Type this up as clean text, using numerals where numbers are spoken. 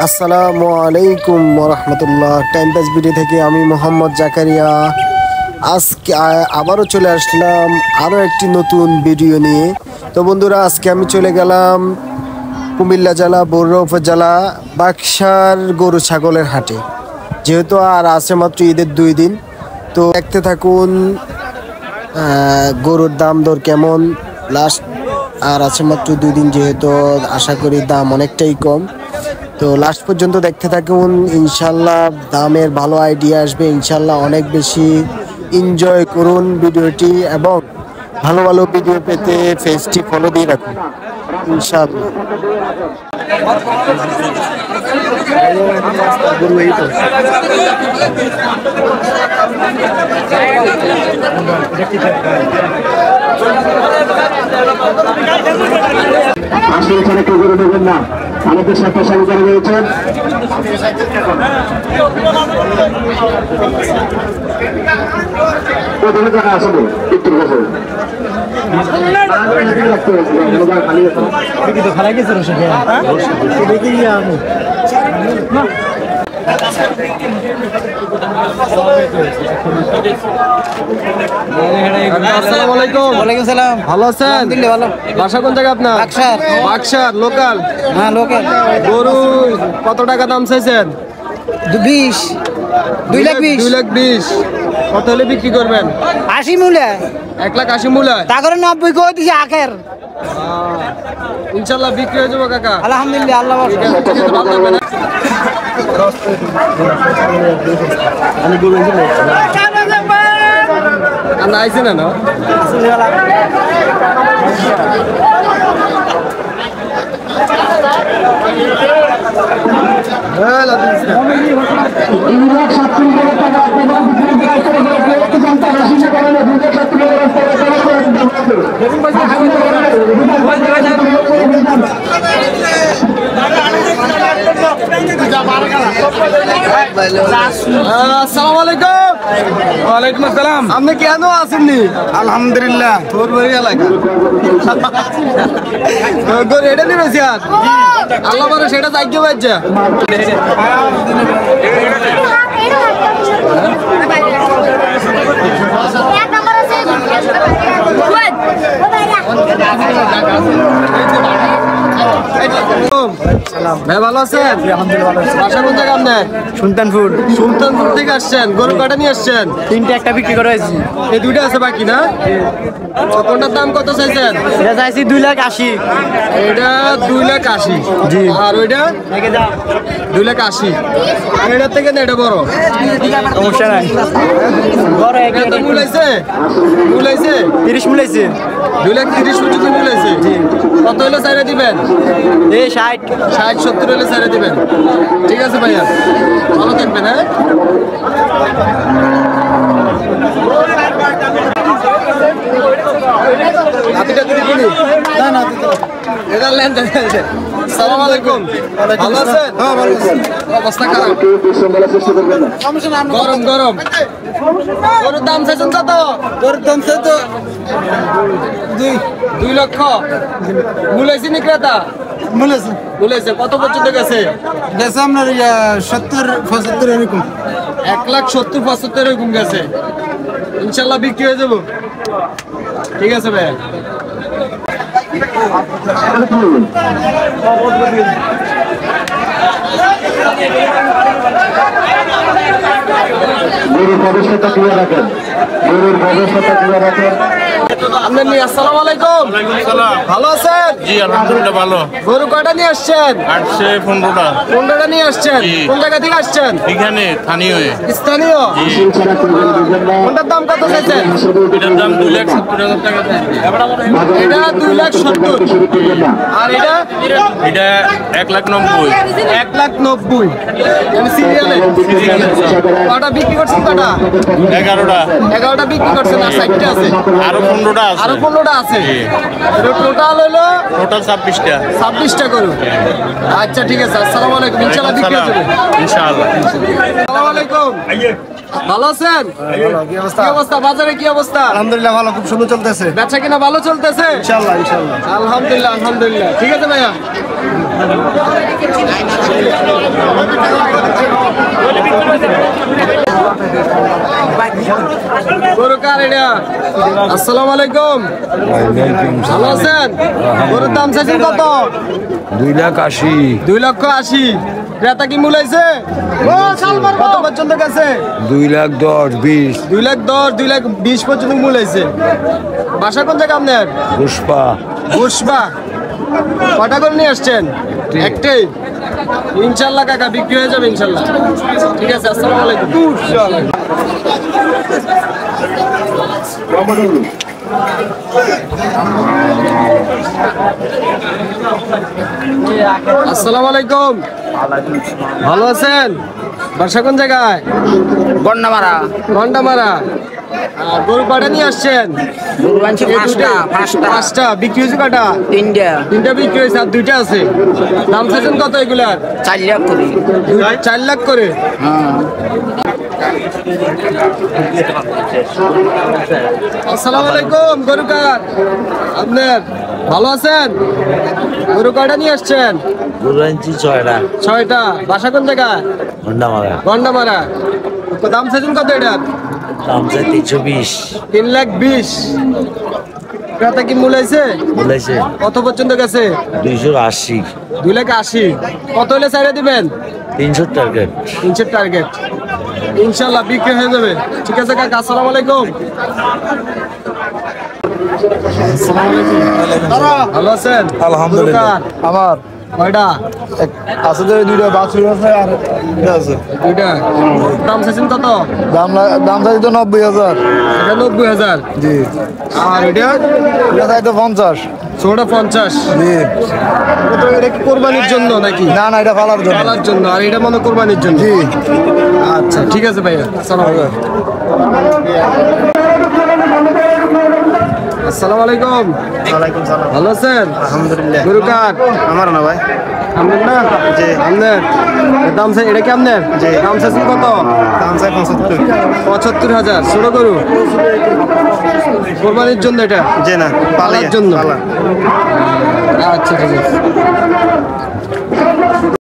আসসালামু আলাইকুম ওরহমতুল্লাহ। টাইম পাস ভিডিও থেকে আমি মোহাম্মদ জাকারিয়া আজকে আবারও চলে আসলাম আরও একটি নতুন ভিডিও নিয়ে। তো বন্ধুরা, আজকে আমি চলে গেলাম কুমিল্লা জেলা বরুড়া উপজেলা বাক্সার গরু ছাগলের হাটে। যেহেতু আর আছে মাত্র ঈদের 2 দিন, তো দেখতে থাকুন গরুর দাম দর কেমন। লাস্ট আর আছে মাত্র 2 দিন, যেহেতু আশা করি দাম অনেকটাই কম। তো লাস্ট পর্যন্ত দেখতে থাকুন, ইনশাল্লাহ দামের ভালো আইডিয়া আসবে। ইনশাল্লাহ অনেক বেশি এনজয় করুন ভিডিওটি, এবং ভালো ভালো ভিডিও পেতে পেজটি ফলো দিয়ে রাখুন ইনশাল্লাহ। আসলে এখানে কেউ করে দেবেন না, আমাদের সাথে সহযোগিতা রয়েছেন। আসলে একটু আসসালামু আলাইকুম। ওয়ালাইকুম সালাম। ভালো আছেন? ভালো। বাসা কোন জায়গা আপনার? বাক্সার। বাক্সার লোকাল? হ্যাঁ, লোকাল। গরু কত টাকা দাম চাইছেন? 20, 2,20,000। 2,20,000। কত হলে বিক্রি করবেন? 80 মূল্যে। 1,80,000 মূল্য। তা করে 90 কই দিছি আখের। ইনশাল্লাহ বিক্রি হয়ে যাবো কাকা। আলহামদুলিল্লাহ, আল্লাহ ঠিক আছে, ঠিক আছে, ভালো থাকবেন। না আইছে না না আসসালামু আলাইকুম। ওয়ালাইকুম আসসালাম। আপনি কেন আসেননি? আলহামদুলিল্লাহ। তোর বাড়ি এলাকা গরু এটা নিবেছি আর আল্লাহ বলে সেটা চাইতে পারছে। ভাই ভালো আছেন? বাসা কোন জায়গা আপনার? সুলতানপুর। সুলতানপুর থেকে আসছেন। গরু কাটা নিয়ে আসছেন? 3টে, একটা বিক্রি করে হয়েছি। এই 2টা আছে বাকি না? কোনটার দাম কত চাইছেন? এটা চাইছি 2,80,000। এটা 2,80,000। জি। আর ওইটা 2,80,000। এটার থেকে না এটা বড়? সমস্যা নাই। বড় এটা তো মূল আছে? মূল আছে 30 মূল্যাইছে। 2,30,000 পর্যন্ত মূল আছে। কত হলে চাইরে দিবেন? এই 60। 60-70 হলে চাইরে দিবেন। ঠিক আছে ভাইয়া, ভালো থাকবেন। হ্যাঁ, হাতিটা দিদি কিনি না না এটা লেন দেন। আসসালামু আলাইকুম। ভালো আছেন? হ্যাঁ, ভালো আছি। অবস্থা খারাপ, গরম গরম। গরুর দাম চাইছেন কত? তোর দাম তো 2 লক্ষ। মূলাইছি নি ক্রেতা? মূল্যাইছে। মূলাইছে কত পর্যন্ত গেছে? গেছে আপনার 70-75 এরকম। 1,70,75 এরকম গেছে। ইনশাল্লাহ বিক্রি হয়ে যাবো। ঠিক আছে ভাই। গরুর ভবিষ্যৎটা ক্লিয়ার রাখেন, গরুর ভবিষ্যৎটা ক্লিয়ার রাখেন। আসসালামু আলাইকুম। ভালো আছেন? জি আলহামদুলিল্লাহ ভালো। গরু কয়টা নিয়ে আসছেন? আসছে 15টা। 15টা নিয়ে আসছেন। কোন জায়গা থেকে আসছেন? এখানে স্থানীয়। স্থানীয়। কোনটার দাম কত চাইছেন? এটার দাম 2,70,000 টাকা। এটা 2,70,000। আর এটা? এটা 1,90,000। 1,90,000। সিরিয়ালে কটা বিক্রি করছেন? কটা? 11টা। 11টা বিক্রি করছেন, আর 60টা আছে। আরো 15টা আছে। আরো 15টা আছে। টোটাল হলো টোটাল 26টা। 26টা গরু। আচ্ছা ঠিক আছে, আসসালামু আলাইকুম। ইনশাআল্লাহ বিক্রি হয়ে যাবে। ইনশাআল্লাহ। আসসালামু আলাইকুম। ভালো আছেন? কি অবস্থা? বাজারে কি অবস্থা? আলহামদুলিল্লাহ ভালো, খুব সুন্দর চলতেছে। বেচা কিনা ভালো চলতেছে? ইনশাআল্লাহ ইনশাআল্লাহ। আলহামদুলিল্লাহ আলহামদুলিল্লাহ। ঠিক আছে ভাইয়া। গরু কার এটা? আসসালামু আলাইকুম, ভালো আছেন? গরুর দাম চাইছেন কত? 2,80,000 2,80,000। ক্রেতা কি মূলাইছে? কত পর্যন্ত গেছে? 2,10,000 20 2,10,000 2,20,000 পর্যন্ত মূলাইছে। বাসা কোন জায়গা আপনার? পুষ্পা ঘুষবা। কটা করে নিয়ে আসছেন? একটাই। ইনশাল্লাহ কাকা বিক্রি হয়ে যাবে ইনশাল্লাহ। ঠিক আছে, আসসালামু আলাইকুম। আসসালামু আলাইকুম, ভালো আছেন? বাসা কোন জায়গায়? গন্ডামারা ঘন্টামারা। গরু কটা নিয়ে আসছেন? পাঁচটা। বিক্রি হয়েছে কটা? তিনটা বিক্রি হয়েছে, আর দুইটা আছে। দাম চাইছেন কত এগুলার? 4 লাখ করে। 4 লাখ করে। আসসালামু আলাইকুম, গরু কার আপনার? ভালো আছেন? গরু কয়টা নিয়ে আসছেন? 6টা। বাসা কোন জায়গায়? গন্ডামারা। দাম চাইছেন কত এটার? 3,20,000। ক্রেতা কি মূলাইছে? কত পর্যন্ত গেছে? 2,80,000। কত হলে ছাইড়া দিবেন? 300 টার্গেট। 300 টার্গেট। ইনশাল্লাহ বিক্রি হয়ে যাবে। ঠিক আছে কাকা, আসসালামু আলাইকুম। ভালো আছেন? আলহামদুলিল্লাহ। আমার কয়টা? আছে যে 2টা বাছুর আছে আর এটা আছে। 2টা। দাম চাইছেন কত? দাম চাই তো 90,000। এটা 90,000। জি। আর এটা? এটা চাই তো 50। 50। জি। এটা কি কোরবানির জন্য নাকি? না এটা ফালার জন্য। পালার জন্য। আর এটা মনে কোরবানির জন্য? জি। আচ্ছা ঠিক আছে ভাইয়া, আসসালামু আলাইকুম। ওয়ালাইকুম সালাম। ভালো আছেন? আলহামদুলিল্লাহ। গরু কার? আমার না ভাই। আপনার না? জি। আপনার দাম চাই, এটা কি আপনার? জি। দাম চাইছেন কত? দাম চাই 75। 75,000। ছোট গরু কোরবানির জন্য? এটা জি না, পালার জন্য। পালা। আচ্ছা ঠিক আছে।